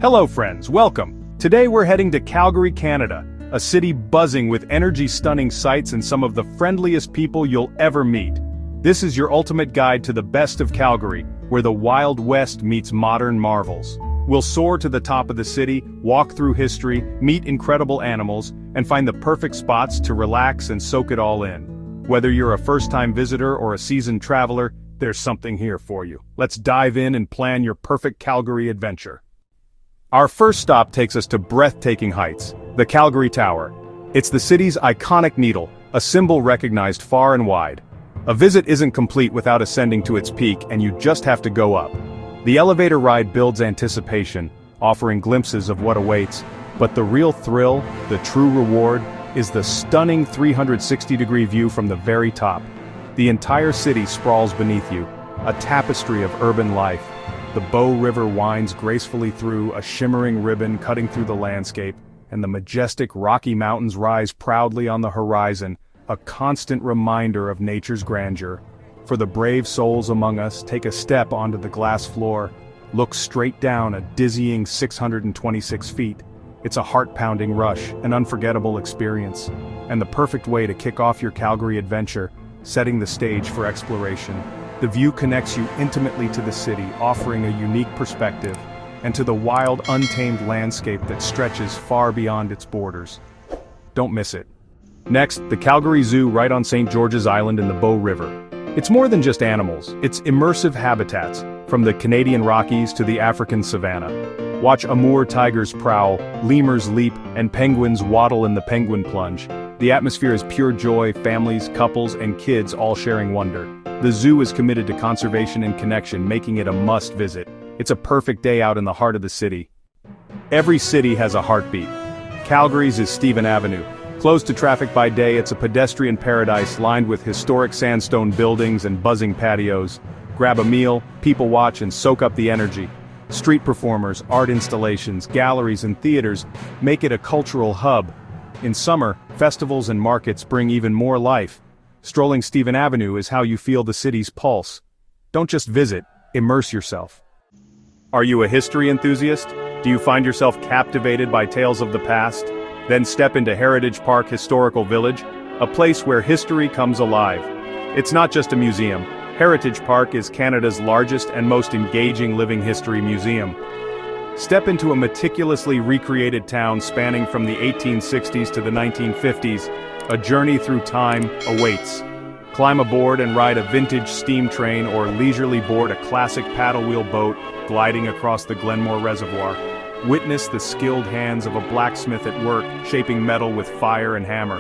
Hello friends, welcome. Today we're heading to Calgary, Canada, a city buzzing with energy-stunning sights and some of the friendliest people you'll ever meet. This is your ultimate guide to the best of Calgary, where the Wild West meets modern marvels. We'll soar to the top of the city, walk through history, meet incredible animals, and find the perfect spots to relax and soak it all in. Whether you're a first-time visitor or a seasoned traveler, there's something here for you. Let's dive in and plan your perfect Calgary adventure. Our first stop takes us to breathtaking heights, the Calgary Tower. It's the city's iconic needle, a symbol recognized far and wide. A visit isn't complete without ascending to its peak, and you just have to go up. The elevator ride builds anticipation, offering glimpses of what awaits, but the real thrill, the true reward, is the stunning 360-degree view from the very top. The entire city sprawls beneath you, a tapestry of urban life. The Bow River winds gracefully through, a shimmering ribbon cutting through the landscape, and the majestic Rocky Mountains rise proudly on the horizon, a constant reminder of nature's grandeur. For the brave souls among us, take a step onto the glass floor, look straight down a dizzying 626 feet. It's a heart-pounding rush, an unforgettable experience, and the perfect way to kick off your Calgary adventure, setting the stage for exploration. The view connects you intimately to the city, offering a unique perspective, and to the wild, untamed landscape that stretches far beyond its borders. Don't miss it. Next, the Calgary Zoo right on St. George's Island in the Bow River. It's more than just animals, it's immersive habitats, from the Canadian Rockies to the African savanna. Watch Amur tigers prowl, lemurs leap, and penguins waddle in the penguin plunge. The atmosphere is pure joy, families, couples, and kids all sharing wonder. The zoo is committed to conservation and connection, making it a must-visit. It's a perfect day out in the heart of the city. Every city has a heartbeat. Calgary's is Stephen Avenue. Closed to traffic by day, it's a pedestrian paradise lined with historic sandstone buildings and buzzing patios. Grab a meal, people watch, and soak up the energy. Street performers, art installations, galleries, and theaters make it a cultural hub. In summer, festivals and markets bring even more life. Strolling Stephen Avenue is how you feel the city's pulse. Don't just visit, immerse yourself. Are you a history enthusiast? Do you find yourself captivated by tales of the past? Then step into Heritage Park Historical Village, a place where history comes alive. It's not just a museum. Heritage Park is Canada's largest and most engaging living history museum. Step into a meticulously recreated town spanning from the 1860s to the 1950s. A journey through time awaits. Climb aboard and ride a vintage steam train or leisurely board a classic paddle wheel boat gliding across the Glenmore Reservoir. Witness the skilled hands of a blacksmith at work, shaping metal with fire and hammer.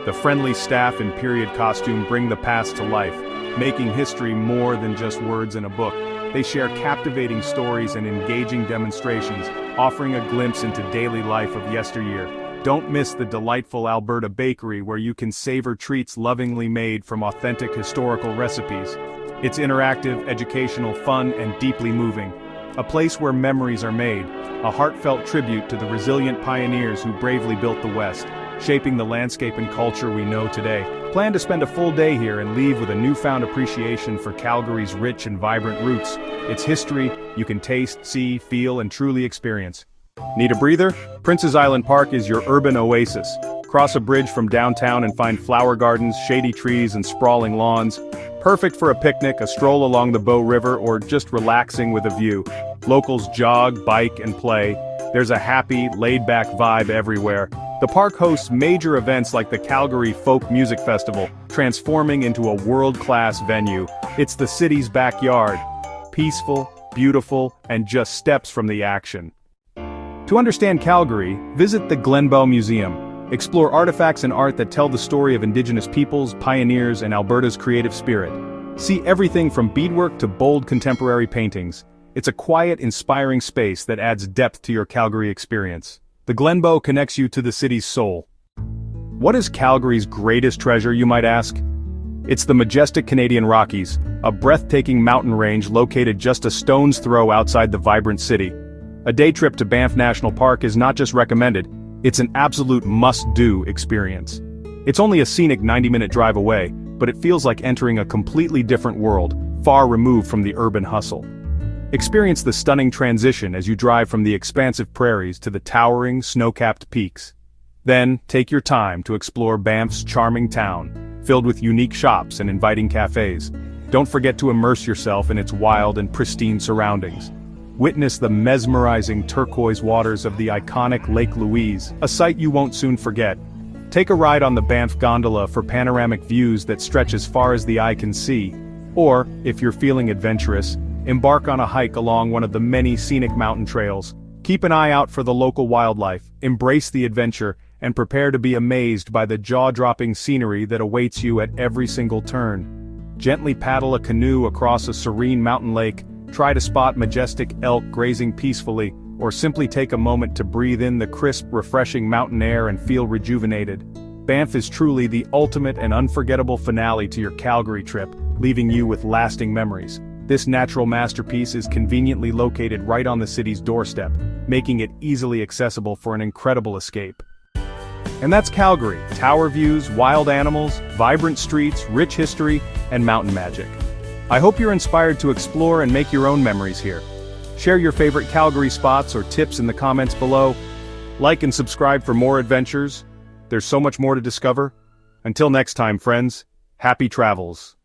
The friendly staff in period costume bring the past to life, making history more than just words in a book. They share captivating stories and engaging demonstrations, offering a glimpse into daily life of yesteryear. Don't miss the delightful Alberta bakery where you can savor treats lovingly made from authentic historical recipes. It's interactive, educational, fun, and deeply moving. A place where memories are made, a heartfelt tribute to the resilient pioneers who bravely built the West, shaping the landscape and culture we know today. Plan to spend a full day here and leave with a newfound appreciation for Calgary's rich and vibrant roots. Its history you can taste, see, feel, and truly experience. Need a breather? Prince's Island Park is your urban oasis. Cross a bridge from downtown and find flower gardens, shady trees, and sprawling lawns. Perfect for a picnic, a stroll along the Bow River, or just relaxing with a view. Locals jog, bike, and play. There's a happy, laid-back vibe everywhere. The park hosts major events like the Calgary Folk Music Festival, transforming into a world-class venue. It's the city's backyard. Peaceful, beautiful, and just steps from the action. To understand Calgary, visit the Glenbow Museum. Explore artifacts and art that tell the story of Indigenous peoples, pioneers, and Alberta's creative spirit. See everything from beadwork to bold contemporary paintings. It's a quiet, inspiring space that adds depth to your Calgary experience. The Glenbow connects you to the city's soul. What is Calgary's greatest treasure, you might ask? It's the majestic Canadian Rockies, a breathtaking mountain range located just a stone's throw outside the vibrant city. A day trip to Banff National Park is not just recommended, it's an absolute must-do experience. It's only a scenic 90-minute drive away, but it feels like entering a completely different world, far removed from the urban hustle. Experience the stunning transition as you drive from the expansive prairies to the towering, snow-capped peaks. Then, take your time to explore Banff's charming town, filled with unique shops and inviting cafes. Don't forget to immerse yourself in its wild and pristine surroundings. Witness the mesmerizing turquoise waters of the iconic Lake Louise, a sight you won't soon forget. Take a ride on the Banff gondola for panoramic views that stretch as far as the eye can see. Or, if you're feeling adventurous, embark on a hike along one of the many scenic mountain trails. Keep an eye out for the local wildlife, embrace the adventure, and prepare to be amazed by the jaw-dropping scenery that awaits you at every single turn. Gently paddle a canoe across a serene mountain lake, try to spot majestic elk grazing peacefully, or simply take a moment to breathe in the crisp, refreshing mountain air and feel rejuvenated. Banff is truly the ultimate and unforgettable finale to your Calgary trip, leaving you with lasting memories. This natural masterpiece is conveniently located right on the city's doorstep, making it easily accessible for an incredible escape. And that's Calgary: tower views, wild animals, vibrant streets, rich history, and mountain magic. I hope you're inspired to explore and make your own memories here. Share your favorite Calgary spots or tips in the comments below. Like and subscribe for more adventures. There's so much more to discover. Until next time, friends, happy travels.